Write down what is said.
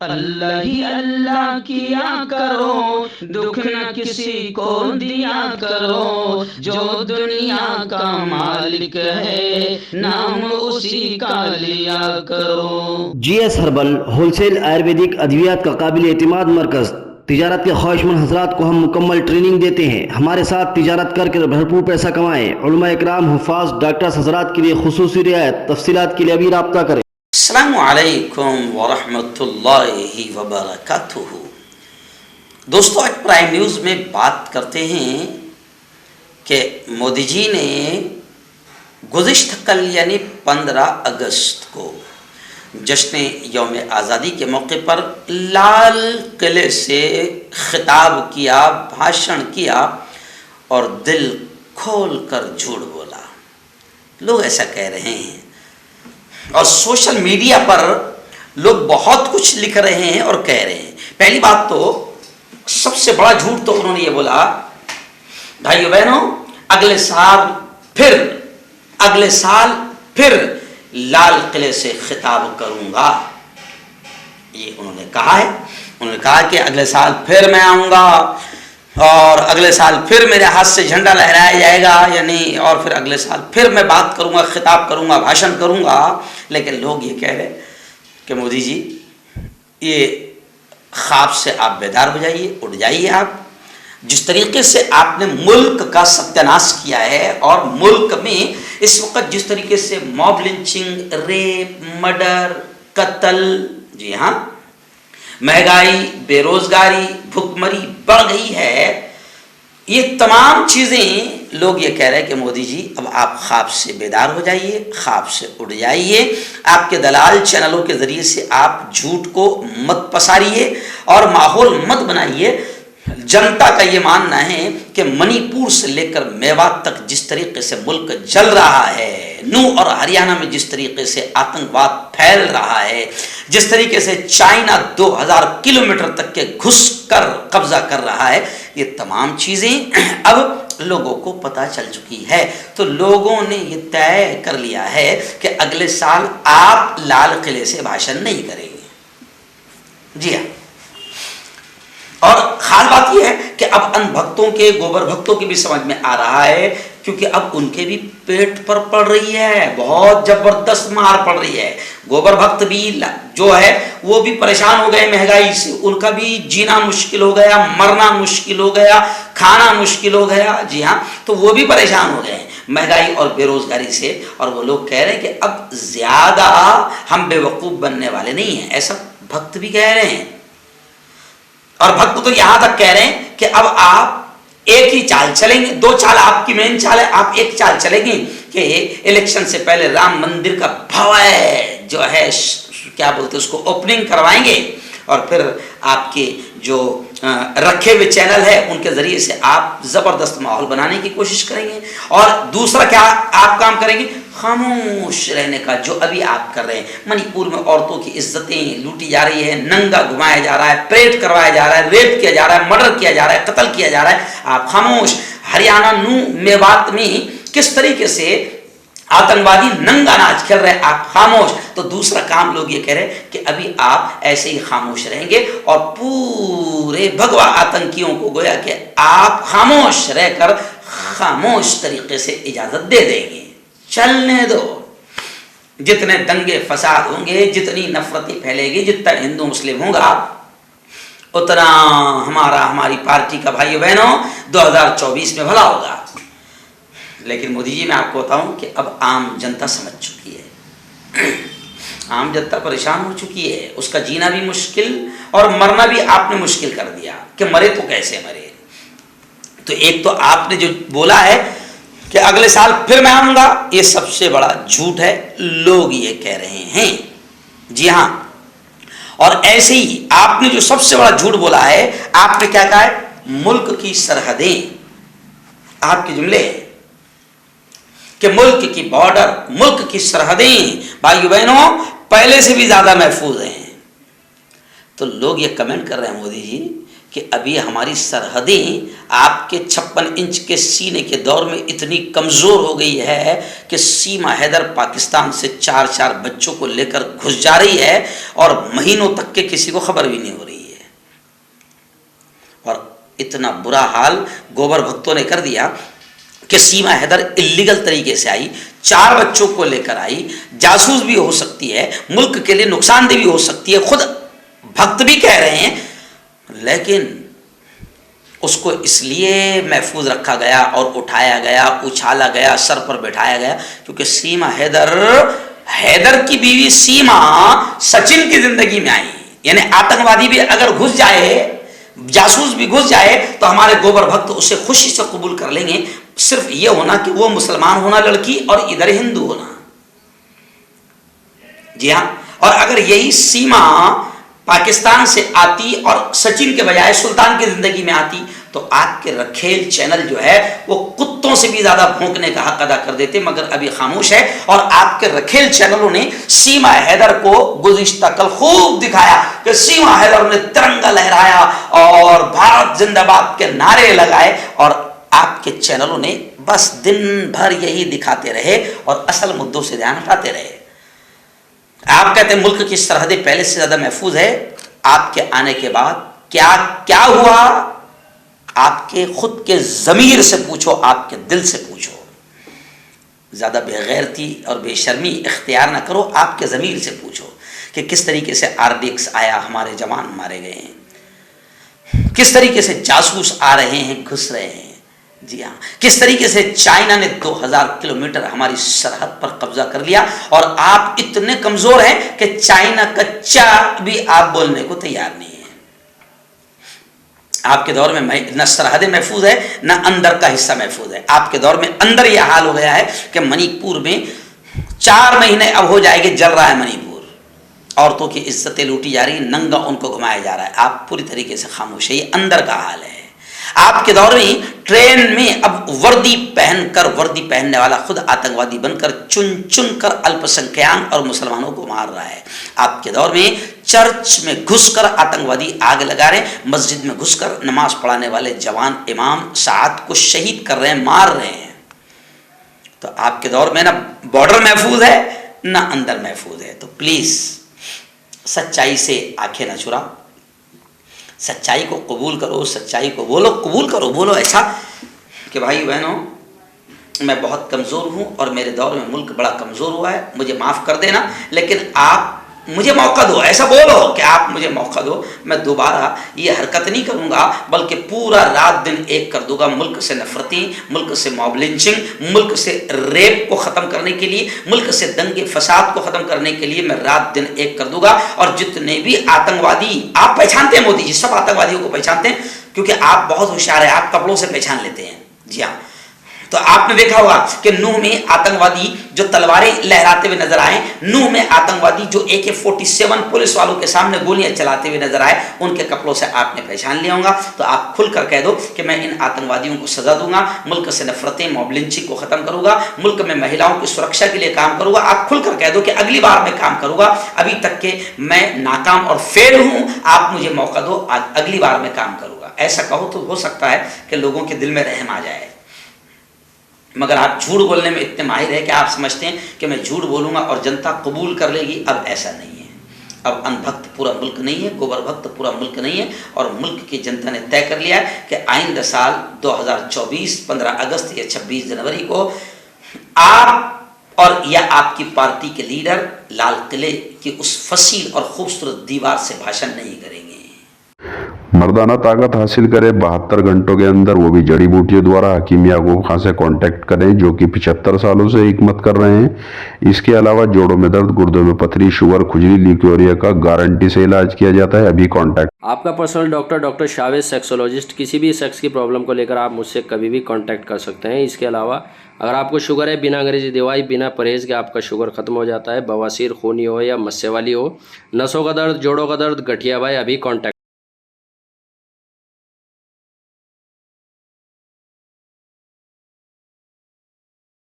اللہ ہی اللہ کیا کرو، دکھ نہ کسی کو دیا کرو، جو دنیا کا مالک ہے نام اسی کا لیا کرو۔ G S herbal wholesale ayurvedic ادویات کا قابل اعتماد مرکز۔ تجارت کے خواہشمند حضرات کو ہم مکمل ٹریننگ دیتے ہیں۔ ہمارے ساتھ تجارت کر کے بھرپور پیسہ کمائیں۔ علماء اکرام، حفاظ، ڈاکٹرز حضرات کے لیے خصوصی رعایت۔ تفصیلات کے لیے ابھی رابطہ کریں۔ السلام علیکم ورحمۃ اللہ وبرکاتہ۔ دوستو، آج پرائم نیوز میں بات کرتے ہیں کہ مودی جی نے گزشتہ کل یعنی 15 اگست کو جشن یوم آزادی کے موقع پر لال قلعے سے خطاب کیا، بھاشن کیا اور دل کھول کر جھوٹ بولا۔ لوگ ایسا کہہ رہے ہیں اور سوشل میڈیا پر لوگ بہت کچھ لکھ رہے ہیں اور کہہ رہے ہیں۔ پہلی بات تو سب سے بڑا جھوٹ تو انہوں نے یہ بولا، بھائیو بہنوں، اگلے سال پھر لال قلعے سے خطاب کروں گا۔ یہ انہوں نے کہا ہے۔ انہوں نے کہا کہ اگلے سال پھر میں آؤں گا اور اگلے سال پھر میرے ہاتھ سے جھنڈا لہرایا جائے گا، یعنی اور پھر اگلے سال پھر میں بات کروں گا، خطاب کروں گا، بھاشن کروں گا۔ لیکن لوگ یہ کہہ رہے کہ مودی جی، یہ خواب سے آپ بیدار ہو جائیے، اٹھ جائیے۔ آپ جس طریقے سے آپ نے ملک کا ستیہ ناش کیا ہے اور ملک میں اس وقت جس طریقے سے موب لنچنگ، ریپ، مرڈر، قتل، جی ہاں، مہنگائی، بے روزگاری، بھوک مری بڑھ گئی ہے، یہ تمام چیزیں لوگ یہ کہہ رہے ہیں کہ مودی جی اب آپ خواب سے بیدار ہو جائیے، خواب سے اٹھ جائیے۔ آپ کے دلال چینلوں کے ذریعے سے آپ جھوٹ کو مت پساریے اور ماحول مت بنائیے۔ جنتا کا یہ ماننا ہے کہ منی پور سے لے کر میوات تک جس طریقے سے ملک جل رہا ہے، نو اور ہریانہ میں جس طریقے سے آتنکواد پھیل رہا ہے، جس طریقے سے چائنا 2000 کلومیٹر تک کے گھس کر قبضہ کر رہا ہے، یہ تمام چیزیں اب لوگوں کو پتہ چل چکی ہے۔ تو لوگوں نے یہ طے کر لیا ہے کہ اگلے سال آپ لال قلعے سے بھاشن نہیں کریں گے۔ جی ہاں، اور خاص بات یہ ہے کہ اب ان بھکتوں کے، گوبر بھکتوں کے بھی سمجھ میں آ رہا ہے، کیونکہ اب ان کے بھی پیٹ پر پڑ رہی ہے، بہت زبردست مار پڑ رہی ہے۔ گوبر بھکت بھی جو ہے وہ بھی پریشان ہو گئے مہنگائی سے، ان کا بھی جینا مشکل ہو گیا، مرنا مشکل ہو گیا، کھانا مشکل ہو گیا۔ جی ہاں، تو وہ بھی پریشان ہو گئے ہیں مہنگائی اور بے روزگاری سے، اور وہ لوگ کہہ رہے ہیں کہ اب زیادہ ہم بے وقوف بننے والے نہیں ہیں، ایسا بھکت بھی کہہ رہے ہیں۔ اور بھکت تو یہاں تک کہہ رہے ہیں کہ اب آپ ایک ہی چال چلیں گے، دو چال آپ کی مین چال ہے، آپ ایک چال چلیں گے کہ الیکشن سے پہلے رام مندر کا بھوے جو ہے کیا بولتے اس کو اوپننگ کروائیں گے، اور پھر آپ کے جو رکھے ہوئے چینل ہے ان کے ذریعے سے آپ زبردست ماحول بنانے کی کوشش کریں گے۔ اور دوسرا کیا آپ کام کریں گے؟ خاموش رہنے کا، جو ابھی آپ کر رہے ہیں۔ منی پور میں عورتوں کی عزتیں لوٹی جا رہی ہے، ننگا گھمایا جا رہا ہے، پریڈ کروایا جا رہا ہے، ریپ کیا جا رہا ہے، مرڈر کیا جا رہا ہے، قتل کیا جا رہا ہے، آپ خاموش۔ ہریانہ نو میوات میں کس طریقے سے آتنکوادی ننگا ناچ کر رہے ہیں، آپ خاموش۔ تو دوسرا کام لوگ یہ کہہ رہے ہیں کہ ابھی آپ ایسے ہی خاموش رہیں گے اور پورے بھگوا آتنکیوں کو گویا کہ آپ خاموش رہ کر خاموش طریقے سے اجازت دے دیں گے۔ چلنے دو، جتنے دنگے فساد ہوں گے، جتنی نفرتی پھیلے گی، جتنا ہندو مسلم ہوگا، اتنا ہماری پارٹی کا بھائی بہنوں 2024 میں بھلا ہوگا۔ لیکن مودی جی، میں آپ کو بتاؤں کہ اب عام جنتا سمجھ چکی ہے، عام جنتا پریشان ہو چکی ہے، اس کا جینا بھی مشکل اور مرنا بھی آپ نے مشکل کر دیا کہ مرے تو کیسے مرے۔ تو ایک تو آپ نے جو بولا ہے کہ اگلے سال پھر میں آؤں گا، یہ سب سے بڑا جھوٹ ہے، لوگ یہ کہہ رہے ہیں۔ جی ہاں، اور ایسے ہی آپ نے جو سب سے بڑا جھوٹ بولا ہے، آپ نے کیا کہا ہے؟ ملک کی سرحدیں، آپ کے جملے کہ ملک کی بارڈر، ملک کی سرحدیں بھائیو بہنوں پہلے سے بھی زیادہ محفوظ ہیں، تو لوگ یہ کمنٹ کر رہے ہیں مودی جی کہ ابھی ہماری سرحدیں آپ کے 56 انچ کے سینے کے دور میں اتنی کمزور ہو گئی ہے کہ سیما حیدر پاکستان سے 4 بچوں کو لے کر گھس جا رہی ہے اور مہینوں تک کے کسی کو خبر بھی نہیں ہو رہی ہے. اور اتنا برا حال گوبر بھکتوں نے کر دیا کہ سیما حیدر اللیگل طریقے سے آئی, 4 بچوں کو لے کر آئی, جاسوس بھی ہو سکتی ہے, ملک کے لیے نقصان دہ بھی ہو سکتی ہے, خود بھکت بھی کہہ رہے ہیں, لیکن اس کو اس لیے محفوظ رکھا گیا اور اٹھایا گیا, اچھالا گیا, سر پر بٹھایا گیا کیونکہ سیما حیدر کی بیوی سیما سچن کی زندگی میں آئی. یعنی آتنکوادی بھی اگر گھس جائے, جاسوس بھی گھس جائے تو ہمارے گوبر بھکت اسے خوشی سے قبول کر لیں گے, صرف یہ ہونا کہ وہ مسلمان ہونا لڑکی اور ادھر ہندو ہونا. جی ہاں, اور اگر یہی سیما پاکستان سے آتی اور سچن کے بجائے سلطان کی زندگی میں آتی تو آپ کے رکھیل چینل جو ہے وہ کتوں سے بھی زیادہ بھونکنے کا حق ادا کر دیتے, مگر ابھی خاموش ہے. اور آپ کے رکھیل چینلوں نے سیما حیدر کو گزشتہ کل خوب دکھایا کہ سیما حیدر نے ترنگا لہرایا اور بھارت زندہ باد کے نعرے لگائے, اور آپ کے چینلوں نے بس دن بھر یہی دکھاتے رہے اور اصل مدوں سے دھیان ہٹاتے رہے. آپ کہتے ہیں ملک کی سرحدیں پہلے سے زیادہ محفوظ ہے. آپ کے آنے کے بعد کیا ہوا, آپ کے خود کے ضمیر سے پوچھو, آپ کے دل سے پوچھو. زیادہ بے غیرتی اور بے شرمی اختیار نہ کرو, آپ کے ضمیر سے پوچھو کہ کس طریقے سے RDX آیا, ہمارے جوان مارے گئے ہیں, کس طریقے سے جاسوس آ رہے ہیں, گھس رہے ہیں. جی ہاں, کس طریقے سے چائنا نے 2000 کلومیٹر ہماری سرحد پر قبضہ کر لیا, اور آپ اتنے کمزور ہیں کہ چائنا کا چا بھی آپ بولنے کو تیار نہیں ہیں. آپ کے دور میں نہ سرحدیں محفوظ ہے نہ اندر کا حصہ محفوظ ہے. آپ کے دور میں اندر یہ حال ہو گیا ہے کہ منی پور میں 4 مہینے اب ہو جائے گے جل رہا ہے منی پور, عورتوں کی عزتیں لوٹی جا رہی, ننگا ان کو گھمایا جا رہا ہے. آپ پوری طریقے سے خاموش ہے, یہ اندر کا حال ہے. آپ کے دور میں ٹرین میں اب وردی پہننے والا خود آتنکوادی بن کر چن کر الپ سنکھیان اور مسلمانوں کو مار رہا ہے. آپ کے دور میں چرچ میں گھس کر آتنکوادی آگ لگا رہے ہیں, مسجد میں گھس کر نماز پڑھانے والے جوان امام سعد کو شہید کر رہے ہیں, مار رہے ہیں. تو آپ کے دور میں نہ بارڈر محفوظ ہے نہ اندر محفوظ ہے. تو پلیز سچائی سے آنکھیں نہ چرا, سچائی کو قبول کرو, سچائی کو بولو, قبول کرو, بولو ایسا کہ بھائی بہنوں میں بہت کمزور ہوں اور میرے دور میں ملک بڑا کمزور ہوا ہے, مجھے معاف کر دینا, لیکن آپ مجھے موقع دو. ایسا بولو کہ آپ مجھے موقع دو, میں دوبارہ یہ حرکت نہیں کروں گا, بلکہ پورا رات دن ایک کر دوں گا. ملک سے نفرتیں, ملک سے موب لنچنگ, ملک سے ریپ کو ختم کرنے کے لیے, ملک سے دنگے فساد کو ختم کرنے کے لیے میں رات دن ایک کر دوں گا. اور جتنے بھی آتنکوادی آپ پہچانتے ہیں, مودی جی سب آتنکوادیوں کو پہچانتے ہیں کیونکہ آپ بہت ہوشیار ہیں, آپ کپڑوں سے پہچان لیتے ہیں. جی ہاں, تو آپ نے دیکھا ہوگا کہ نوح میں آتنکوادی جو تلواریں لہراتے ہوئے نظر آئے, نوح میں آتنکوادی جو AK-47 پولیس والوں کے سامنے گولیاں چلاتے ہوئے نظر آئے, ان کے کپڑوں سے آپ نے پہچان لیا ہوگا. تو آپ کھل کر کہہ دو کہ میں ان آتنکوادیوں کو سزا دوں گا, ملک سے نفرتیں, موب لنچنگ کو ختم کروں گا, ملک میں مہیلاؤں کی سرکشا کے لیے کام کروں گا. آپ کھل کر کہہ دو کہ اگلی بار میں کام کروں گا, ابھی تک کہ میں ناکام اور فیل ہوں, آپ مجھے موقع دو, اگلی بار میں کام کروں گا. ایسا کہو تو ہو سکتا ہے کہ لوگوں کے دل میں رحم آ جائے. مگر آپ جھوٹ بولنے میں اتنے ماہر ہیں کہ آپ سمجھتے ہیں کہ میں جھوٹ بولوں گا اور جنتا قبول کر لے گی. اب ایسا نہیں ہے. اب ان بھکت پورا ملک نہیں ہے, گوبر بھکت پورا ملک نہیں ہے, اور ملک کی جنتا نے طے کر لیا ہے کہ آئندہ سال 2024 15 اگست یا 26 جنوری کو آپ اور یا آپ کی پارٹی کے لیڈر لال قلعے کی اس فصیل اور خوبصورت دیوار سے بھاشن نہیں کریں گے. مردانہ طاقت حاصل کرے 72 گھنٹوں کے اندر, وہ بھی جڑی بوٹیوں دوارا. حکیم یعقوب خان سے کانٹیکٹ کریں جو کہ 75 سالوں سے حکمت کر رہے ہیں. اس کے علاوہ جوڑوں میں درد, گردوں میں پتھری, شوگر, کھجلی, لیکوریا کا گارنٹی سے علاج کیا جاتا ہے. ابھی کانٹیکٹ. آپ کا پرسنل ڈاکٹر شاویز سیکسولوجسٹ. کسی بھی سیکس کی پرابلم کو لے کر آپ مجھ سے کبھی بھی کانٹیکٹ کر سکتے ہیں. اس کے علاوہ اگر آپ کو شوگر ہے, بنا انگریزی دوائی, بنا پرہیز کے آپ کا شوگر ختم ہو جاتا ہے. بواسیر, خونی ہو یا مسے والی ہو, نسوں کا درد, جوڑوں کا درد, گٹھیا بھائی, ابھی کانٹیکٹ.